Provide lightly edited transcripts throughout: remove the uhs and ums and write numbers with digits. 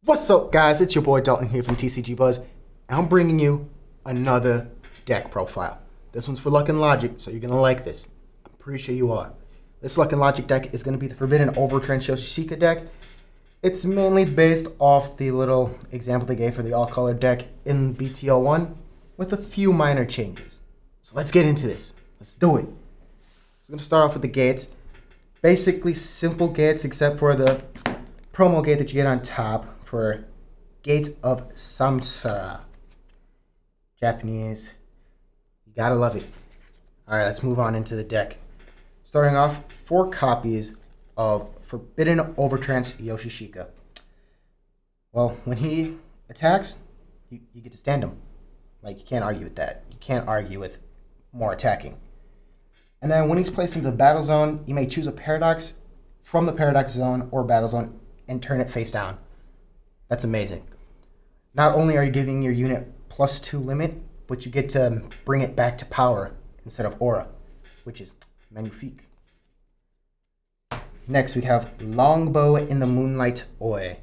What's up, guys? It's your boy Dalton here from TCG Buzz, and I'm bringing you another deck profile. This one's for Luck and Logic, so you're gonna like this. I'm pretty sure you are. This Luck and Logic deck is gonna be the Forbidden Trance Yoshishika deck. It's mainly based off the little example they gave for the all-color deck in BTO1, with a few minor changes. So let's get into this. Let's do it. I'm gonna start off with the gates. Basically simple gates except for the promo gate that you get on top for Gate of Samsara. Japanese. You gotta love it. Alright, let's move on into the deck. Starting off, 4 copies of Forbidden Trance Yoshishika. Well, when he attacks, you get to stand him. Like, you can't argue with that. You can't argue with more attacking. And then when he's placed into the battle zone, you may choose a paradox from the paradox zone or battle zone and turn it face down. That's amazing. Not only are you giving your unit +2 limit, but you get to bring it back to power instead of aura, which is magnifique. Next, we have Longbow in the Moonlight Oi.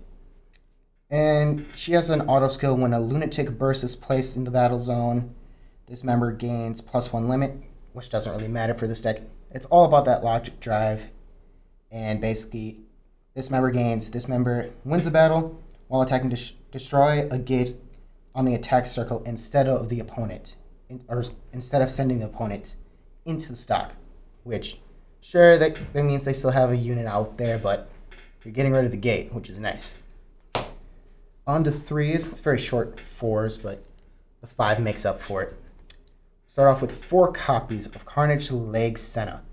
And she has an auto skill when a lunatic burst is placed in the battle zone. This member gains +1 limit, which doesn't really matter for this deck. It's all about that logic drive. And basically, this member wins the battle while attacking to destroy a gate on the attack circle instead of the opponent, or instead of sending the opponent into the stock. Which, sure, that means they still have a unit out there, but you're getting rid of the gate, which is nice. On to 3s. It's very short 4s, but the 5 makes up for it. Start off with 4 copies of Carnage Leg Senna.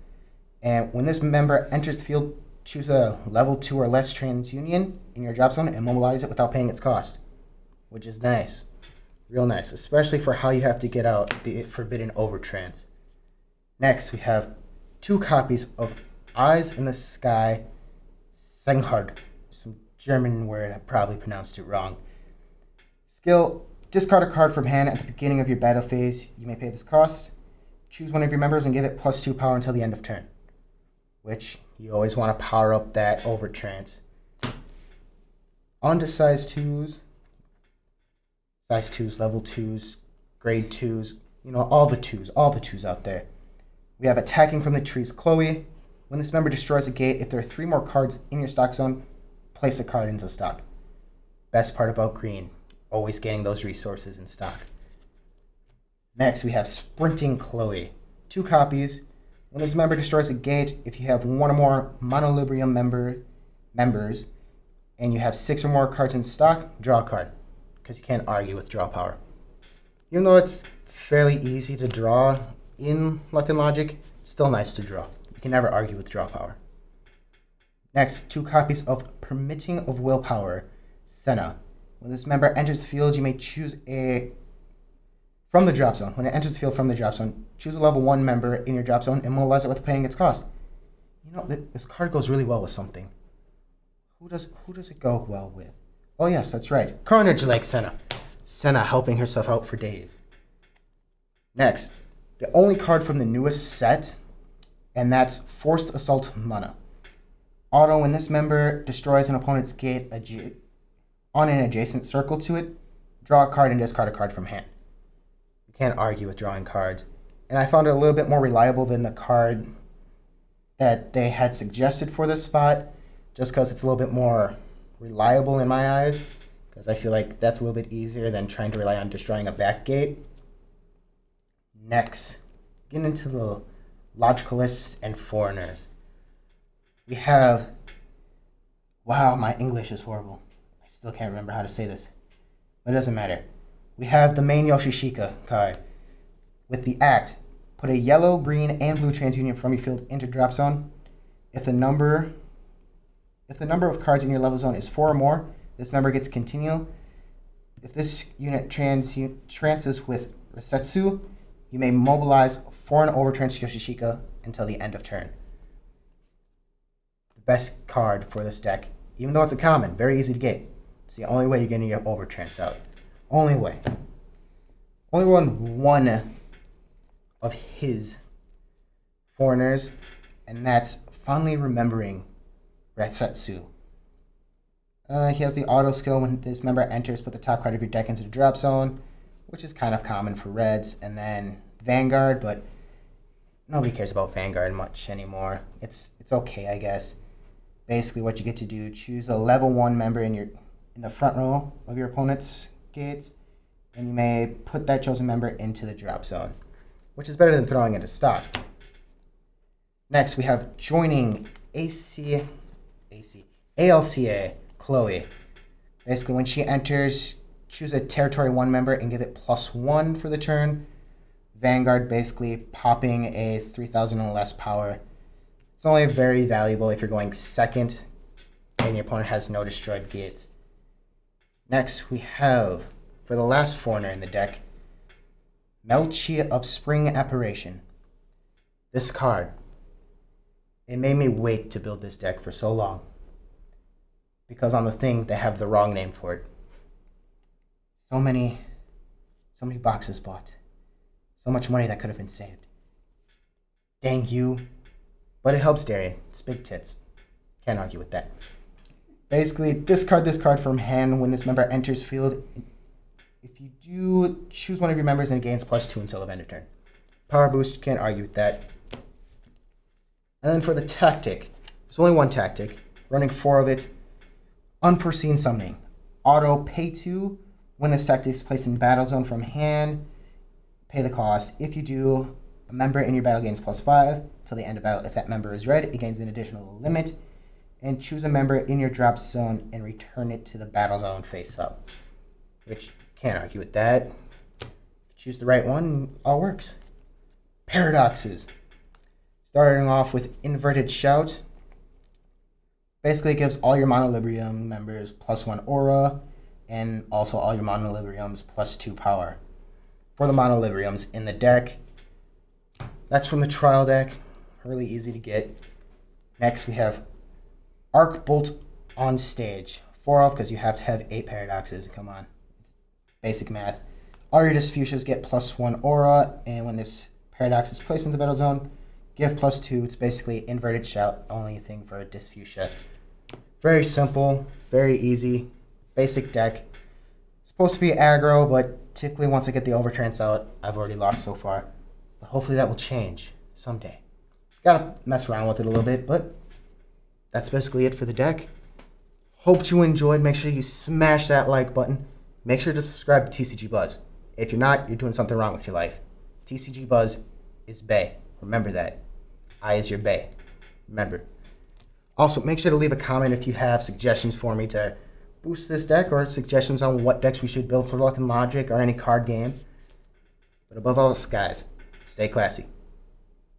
And when this member enters the field, choose a level 2 or less TransUnion in your drop zone and mobilize it without paying its cost. Which is nice. Real nice, especially for how you have to get out the Forbidden Trance. Next, we have 2 copies of Eyes in the Sky Senghard. Some German word, I probably pronounced it wrong. Skill, discard a card from hand at the beginning of your battle phase. You may pay this cost. Choose one of your members and give it +2 power until the end of turn. Which, you always want to power up that Trance. On to size 2s. Size 2s, level 2s, grade 2s. You know, all the 2s out there. We have Attacking from the Trees Chloe. When this member destroys a gate, if there are 3 more cards in your stock zone, place a card into stock. Best part about green, always getting those resources in stock. Next, we have Sprinting Chloe. 2 copies. When this member destroys a gate, if you have 1 or more Monolibrium members, and you have 6 or more cards in stock, draw a card, because you can't argue with draw power. Even though it's fairly easy to draw in Luck and Logic, it's still nice to draw. You can never argue with draw power. Next, 2 copies of Permitting of Willpower, Senna. When this member enters the field, you may choose from the drop zone. When it enters the field from the drop zone, choose a level 1 member in your drop zone and mobilize it with paying its cost. You know, this card goes really well with something. Who does it go well with? Oh yes, that's right. Carnage Leg Senna. Senna helping herself out for days. Next, the only card from the newest set, and that's Forced Assault Mana. Auto, when this member destroys an opponent's gate on an adjacent circle to it, draw a card and discard a card from hand. You can't argue with drawing cards. And I found it a little bit more reliable than the card that they had suggested for this spot, just because it's a little bit more reliable in my eyes, because I feel like that's a little bit easier than trying to rely on destroying a back gate. Next, getting into the Logicalists and Foreigners. We have, wow, my English is horrible. I still can't remember how to say this, but it doesn't matter. We have the main Yoshishika card. With the act, put a yellow, green, and blue TransUnion from your field into drop zone. If the number of cards in your level zone is 4 or more, this member gets continual. If this unit trances with Resetsu, you may mobilize Foreign Trance Yoshishika until the end of turn. The best card for this deck, even though it's a common, very easy to get. It's the only way you're getting your Trance out. Only way. Only one of his foreigners, and that's fondly remembering Resetsu. He has the auto skill when this member enters, put the top card of your deck into the drop zone, which is kind of common for reds. And then Vanguard, but nobody cares about Vanguard much anymore. It's okay, I guess. Basically, what you get to do, choose a level 1 member in the front row of your opponent's gates, and you may put that chosen member into the drop zone, which is better than throwing it to stock. Next, we have joining ALCA, Chloe. Basically, when she enters, choose a Territory 1 member and give it +1 for the turn. Vanguard, basically popping a 3,000 or less power. It's only very valuable if you're going second and your opponent has no destroyed gates. Next, we have, for the last foreigner in the deck, Melchi of Spring Apparition. This card, it made me wait to build this deck for so long, because on the thing, they have the wrong name for it. So many boxes bought. So much money that could have been saved. Dang you. But it helps Darian. It's big tits. Can't argue with that. Basically, discard this card from hand when this member enters field. If you do, choose one of your members and it gains +2 until the end of turn. Power boost, can't argue with that. And then for the tactic, there's only one tactic, running 4 of it. Unforeseen Summoning. Auto pay 2 when this tactic is placed in battle zone from hand. Pay the cost. If you do, a member in your battle gains +5 till the end of battle. If that member is red, it gains an additional limit. And choose a member in your drop zone and return it to the battle zone face up. Which, can't argue with that. Choose the right one, all works. Paradoxes. Starting off with Inverted Shout. Basically, it gives all your Monolibrium members +1 aura, and also all your Monolibriums +2 power. For the Monolibriums in the deck, that's from the trial deck. Really easy to get. Next, we have Arc Bolt on Stage. 4 off because you have to have 8 paradoxes. Come on. Basic math. All your Disfusias get +1 aura, and when this paradox is placed in the battle zone, give +2. It's basically Inverted Shout, only thing for a Disfusia. Very simple, very easy, basic deck. Supposed to be aggro, but typically once I get the Overtrance out, I've already lost so far. But hopefully that will change someday. Gotta mess around with it a little bit, but that's basically it for the deck. Hope you enjoyed. Make sure you smash that like button. Make sure to subscribe to TCG Buzz. If you're not, you're doing something wrong with your life. TCG Buzz is bae. Remember that. I is your bae. Remember. Also, make sure to leave a comment if you have suggestions for me to boost this deck or suggestions on what decks we should build for Luck and Logic or any card game. But above all else, guys, stay classy.